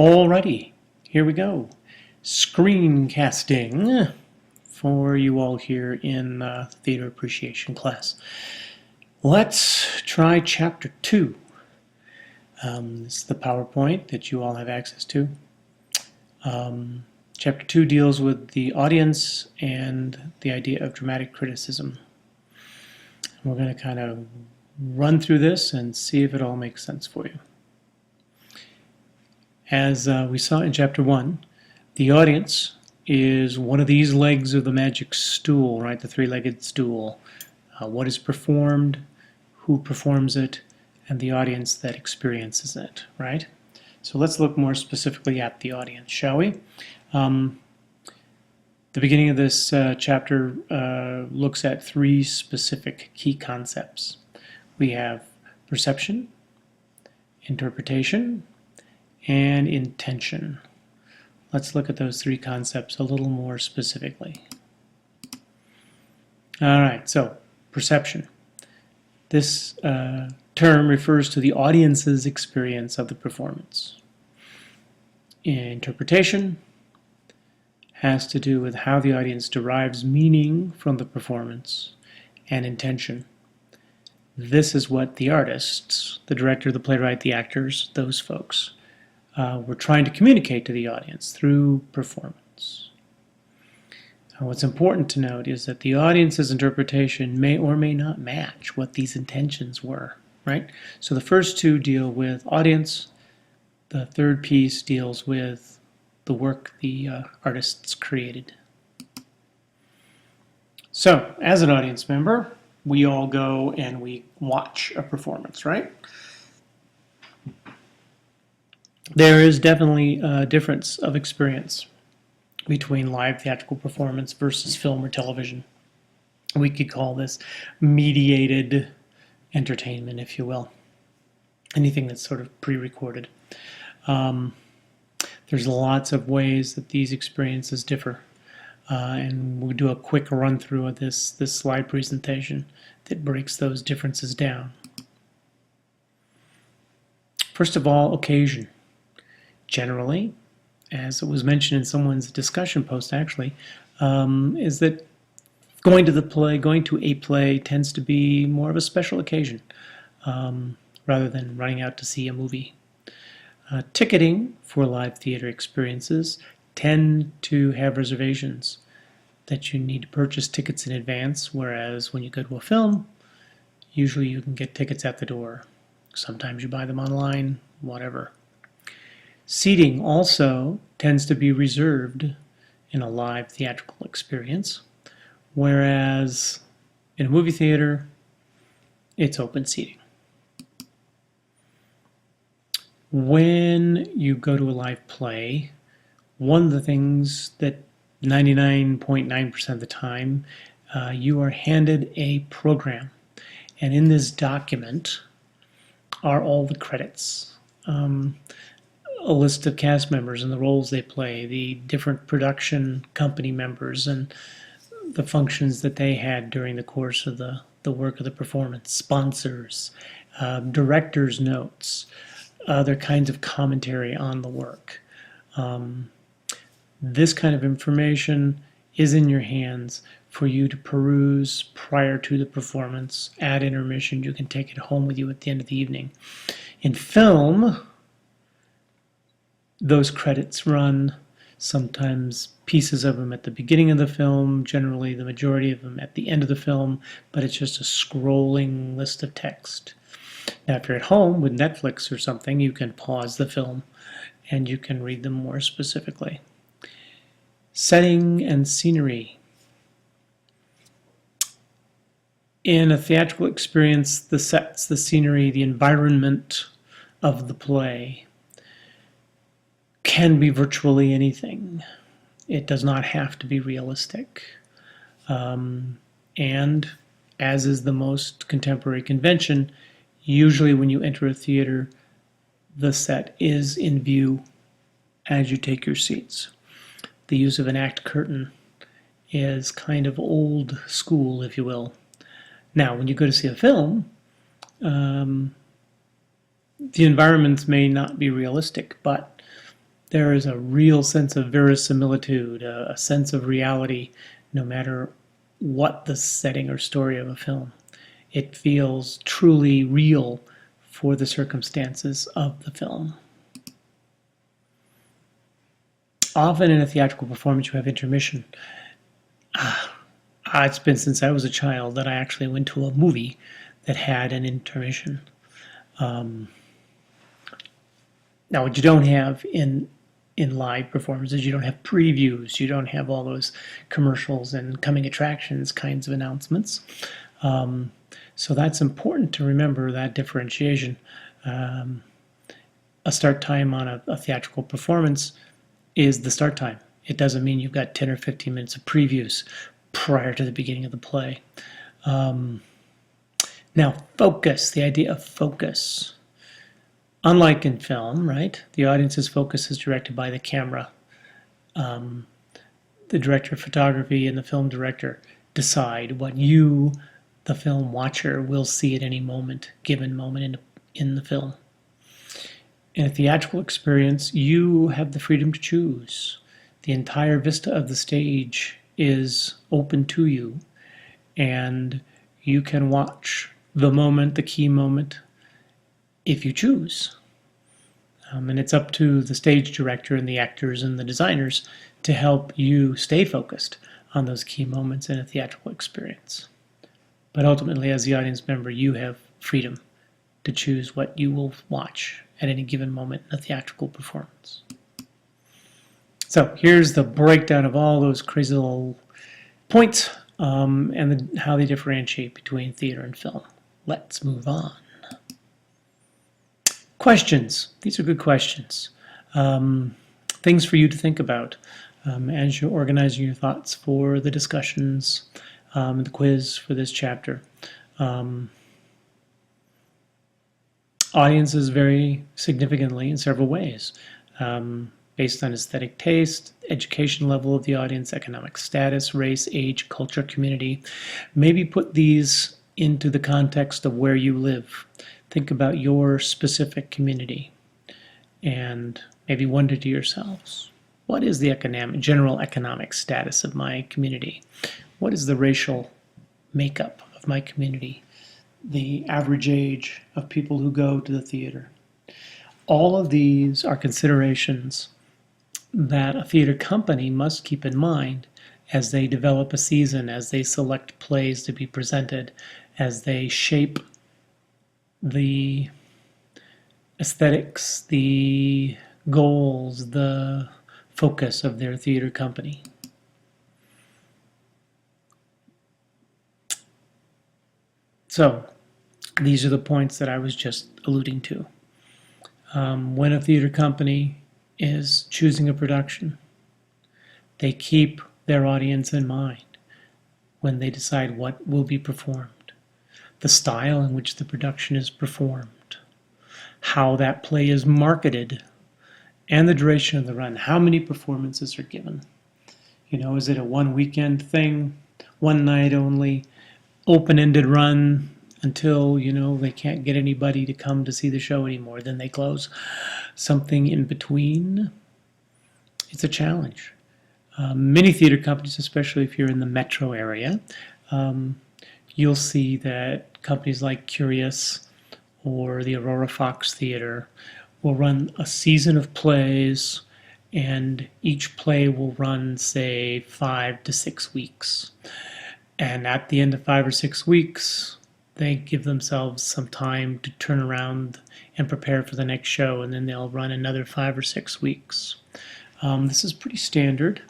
Alrighty, here we go. Screencasting for you all here in theater appreciation class. Let's try chapter 2. This is the PowerPoint that you all have access to. Chapter 2 deals with the audience and the idea of dramatic criticism. We're going to kind of run through this and see if it all makes sense for you. As we saw in chapter 1, the audience is one of these legs of the magic stool, right? The three-legged stool. What is performed, who performs it, and the audience that experiences it, right? So let's look more specifically at the audience, shall we? The beginning of this chapter looks at three specific key concepts. We have perception, interpretation, and intention. Let's look at those three concepts a little more specifically. All right, so perception. This term refers to the audience's experience of the performance. Interpretation has to do with how the audience derives meaning from the performance, and intention. This is what the artists, the director, the playwright, the actors, those folks, were trying to communicate to the audience through performance. Now, what's important to note is that the audience's interpretation may or may not match what these intentions were, right? So the first two deal with audience. The third piece deals with the work the artists created. So, as an audience member, we all go and we watch a performance, right? There is definitely a difference of experience between live theatrical performance versus film or television. We could call this mediated entertainment, if you will. Anything that's sort of pre-recorded. There's lots of ways that these experiences differ. And we'll do a quick run through of this slide presentation that breaks those differences down. First of all, occasion. Generally, as it was mentioned in someone's discussion post actually, is that going to a play tends to be more of a special occasion rather than running out to see a movie. Ticketing for live theater experiences tend to have reservations that you need to purchase tickets in advance, whereas when you go to a film, usually you can get tickets at the door. Sometimes you buy them online, whatever. Seating also tends to be reserved in a live theatrical experience, whereas in a movie theater, it's open seating. When you go to a live play, one of the things that 99.9% of the time, you are handed a program. And in this document are all the credits. A list of cast members and the roles they play, the different production company members and the functions that they had during the course of the work of the performance, sponsors, director's notes, other kinds of commentary on the work. This kind of information is in your hands for you to peruse prior to the performance. At intermission, you can take it home with you at the end of the evening. In film, those credits run, sometimes pieces of them at the beginning of the film, generally the majority of them at the end of the film, but it's just a scrolling list of text. Now, if you're at home with Netflix or something, you can pause the film and you can read them more specifically. Setting and scenery. In a theatrical experience, the sets, the scenery, the environment of the play can be virtually anything. It does not have to be realistic. And as is the most contemporary convention, usually when you enter a theater, the set is in view as you take your seats. The use of an act curtain is kind of old school, if you will. Now, when you go to see a film, the environments may not be realistic, but there is a real sense of verisimilitude, a sense of reality, no matter what the setting or story of a film. It feels truly real for the circumstances of the film. Often in a theatrical performance, you have intermission. It's been since I was a child that I actually went to a movie that had an intermission. Now, what you don't have in live performances, you don't have previews, you don't have all those commercials and coming attractions kinds of announcements. So that's important to remember, that differentiation. A start time on a theatrical performance is the start time. It doesn't mean you've got 10 or 15 minutes of previews prior to the beginning of the play. Now, focus, the idea of focus. Unlike in film, right, the audience's focus is directed by the camera. The director of photography and the film director decide what you, the film watcher, will see at any moment, given moment in the film. In a theatrical experience, you have the freedom to choose. The entire vista of the stage is open to you, and you can watch the moment, the key moment, if you choose. And it's up to the stage director and the actors and the designers to help you stay focused on those key moments in a theatrical experience. But ultimately, as the audience member, you have freedom to choose what you will watch at any given moment in a theatrical performance. So here's the breakdown of all those crazy little points and how they differentiate between theater and film. Let's move on. Questions. These are good questions. Things for you to think about as you're organizing your thoughts for the discussions and the quiz for this chapter. Audiences vary significantly in several ways, based on aesthetic taste, education level of the audience, economic status, race, age, culture, community. Maybe put these into the context of where you live. Think about your specific community and maybe wonder to yourselves, what is the general economic status of my community? What is the racial makeup of my community? The average age of people who go to the theater. All of these are considerations that a theater company must keep in mind as they develop a season, as they select plays to be presented, as they shape the aesthetics, the goals, the focus of their theater company. So these are the points that I was just alluding to. When a theater company is choosing a production, they keep their audience in mind when they decide what will be performed, the style in which the production is performed, how that play is marketed, and the duration of the run. How many performances are given? You know, is it a one weekend thing, one night only, open-ended run until, you know, they can't get anybody to come to see the show anymore, then they close? Something in between? It's a challenge. Many theater companies, especially if you're in the metro area, you'll see that companies like Curious or the Aurora Fox Theater will run a season of plays, and each play will run, say, 5 to 6 weeks. And at the end of 5 or 6 weeks, they give themselves some time to turn around and prepare for the next show, and then they'll run another 5 or 6 weeks. This is pretty standard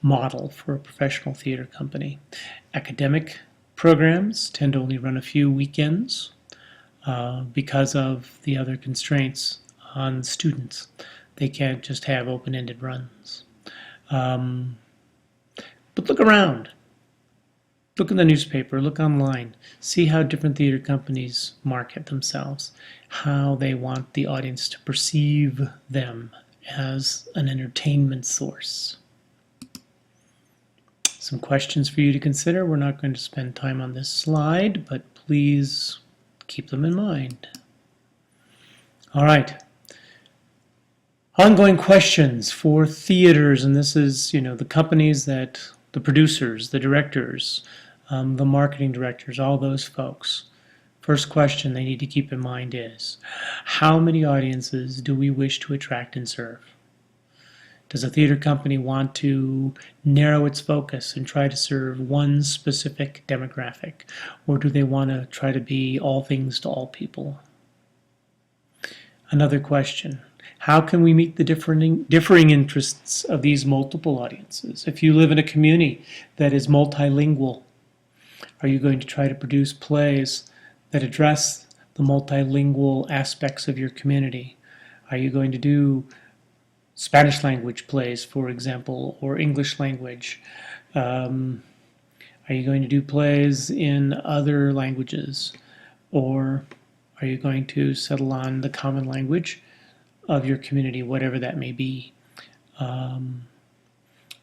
model for a professional theater company. Academic programs tend to only run a few weekends because of the other constraints on students. They can't just have open-ended runs. But look around. Look in the newspaper, look online, see how different theater companies market themselves, how they want the audience to perceive them as an entertainment source. Some questions for you to consider. We're not going to spend time on this slide, but please keep them in mind. All right. Ongoing questions for theaters, and this is, the companies that, the producers, the directors, the marketing directors, all those folks. First question they need to keep in mind is, how many audiences do we wish to attract and serve? Does a theater company want to narrow its focus and try to serve one specific demographic? Or do they want to try to be all things to all people? Another question, how can we meet the differing interests of these multiple audiences? If you live in a community that is multilingual, are you going to try to produce plays that address the multilingual aspects of your community? Are you going to do Spanish language plays, for example, or English language? Are you going to do plays in other languages? Or are you going to settle on the common language of your community, whatever that may be? Are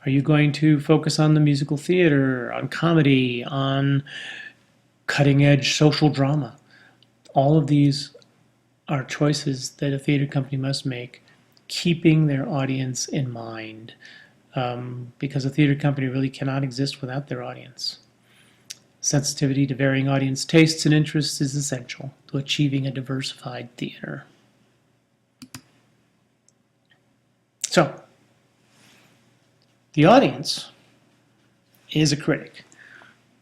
you going to focus on the musical theater, on comedy, on cutting-edge social drama? All of these are choices that a theater company must make, keeping their audience in mind, because a theater company really cannot exist without their audience. Sensitivity to varying audience tastes and interests is essential to achieving a diversified theater. So, the audience is a critic.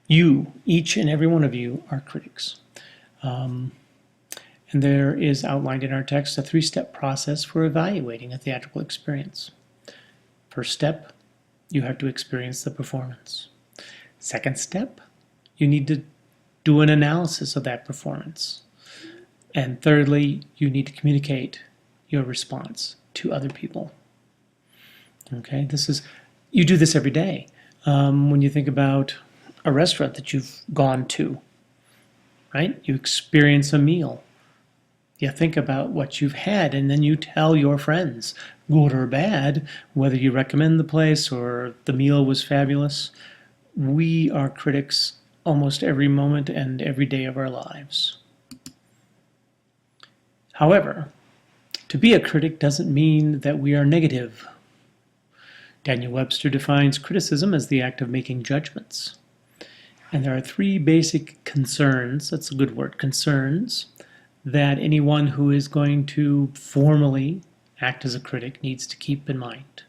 You, each and every one of you, are critics. And there is outlined in our text a 3-step process for evaluating a theatrical experience. First step, you have to experience the performance. Second step, you need to do an analysis of that performance. And thirdly, you need to communicate your response to other people. Okay, you do this every day. When you think about a restaurant that you've gone to, right? You experience a meal. You think about what you've had, and then you tell your friends, good or bad, whether you recommend the place or the meal was fabulous. We are critics almost every moment and every day of our lives. However, to be a critic doesn't mean that we are negative. Daniel Webster defines criticism as the act of making judgments. And there are 3 basic concerns, that's a good word, concerns, that anyone who is going to formally act as a critic needs to keep in mind.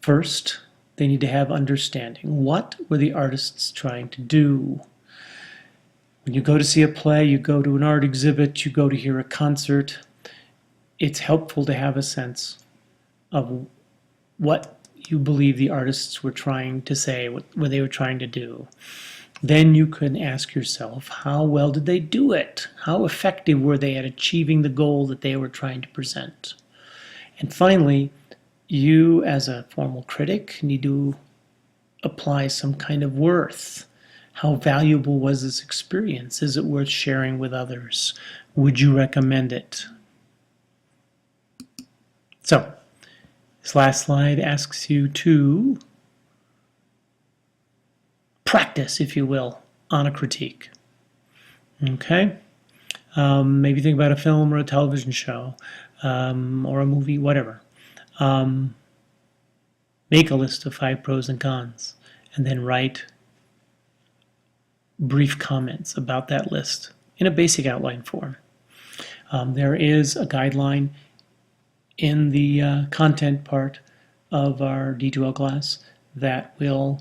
First, they need to have understanding. What were the artists trying to do? When you go to see a play, you go to an art exhibit, you go to hear a concert, it's helpful to have a sense of what you believe the artists were trying to say, what they were trying to do. Then you can ask yourself, how well did they do it? How effective were they at achieving the goal that they were trying to present? And finally, you as a formal critic need to apply some kind of worth. How valuable was this experience? Is it worth sharing with others? Would you recommend it? So, this last slide asks you to practice, if you will, on a critique. Okay? Maybe think about a film or a television show, or a movie, whatever. Make a list of 5 pros and cons, and then write brief comments about that list in a basic outline form. There is a guideline in the content part of our D2L class that will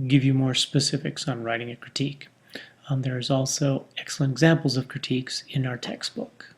give you more specifics on writing a critique. There is also excellent examples of critiques in our textbook.